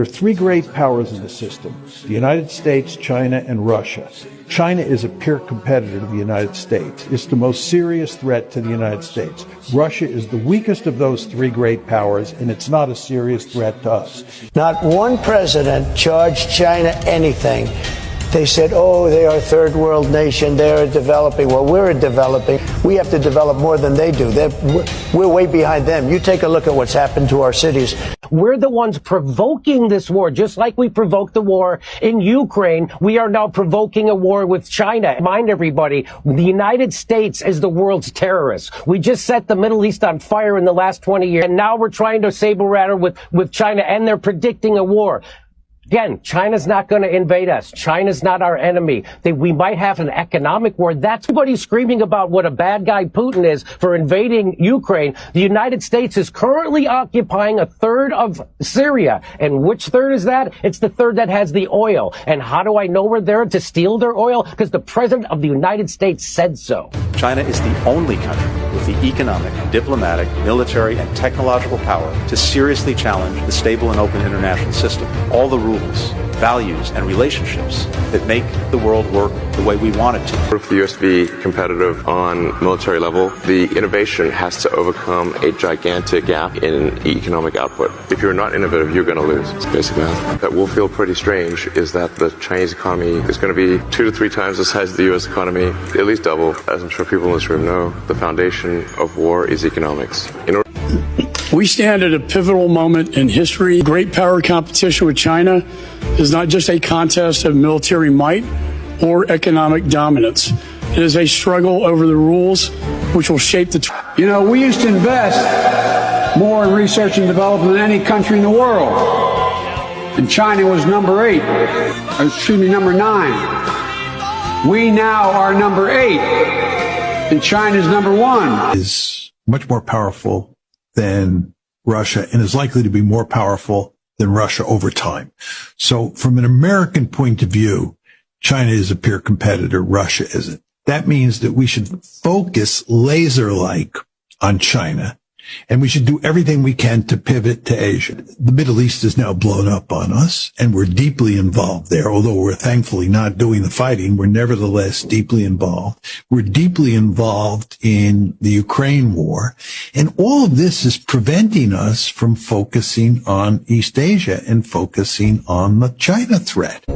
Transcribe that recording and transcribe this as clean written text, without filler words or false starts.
There are three great powers in the system: the United States, China, and Russia. China is a peer competitor to the United States. It's the most serious threat to the United States. Russia is the weakest of those three great powers, and it's not a serious threat to us. Not one president charged China anything. They said, oh, they are a third world nation, they're developing. Well, we're developing. We have to develop more than they do. We're way behind them. You take a look at what's happened to our cities. We're the ones provoking this war, just like we provoked the war in Ukraine. We are now provoking a war with China. Remind everybody, the United States is the world's terrorist. We just set the Middle East on fire in the last 20 years, and now we're trying to saber rattle with China, and they're predicting a war. Again, China's not going to invade us. China's not our enemy. We might have an economic war. That's everybody's screaming about what a bad guy Putin is for invading Ukraine. The United States is currently occupying a third of Syria. And which third is that? It's the third that has the oil. And how do I know we're there? To steal their oil? Because the President of the United States said so. China is the only country with the economic, diplomatic, military, and technological power to seriously challenge the stable and open international system. All the rules, values, and relationships that make the world work the way we want it to. For the US to be competitive on military level, the innovation has to overcome a gigantic gap in economic output. If you're not innovative, you're going to lose. It's basic math. That will feel pretty strange is that the Chinese economy is going to be 2 to 3 times the size of the US economy, at least double. As I'm sure people in this room know, the foundation of war is economics. We stand at a pivotal moment in history. Great power competition with China is not just a contest of military might or economic dominance. It is a struggle over the rules which will shape the... You know, we used to invest more in research and development than any country in the world. And China was number 9. We now are number 8. And China's number 1. Is much more powerful than Russia and is likely to be more powerful than Russia over time. So from an American point of view, China is a peer competitor. Russia isn't. That means that we should focus laser-like on China, and we should do everything we can to pivot to Asia. The Middle East is now blown up on us, and we're deeply involved there. Although we're thankfully not doing the fighting, we're nevertheless deeply involved. We're deeply involved in the Ukraine war. And all of this is preventing us from focusing on East Asia and focusing on the China threat.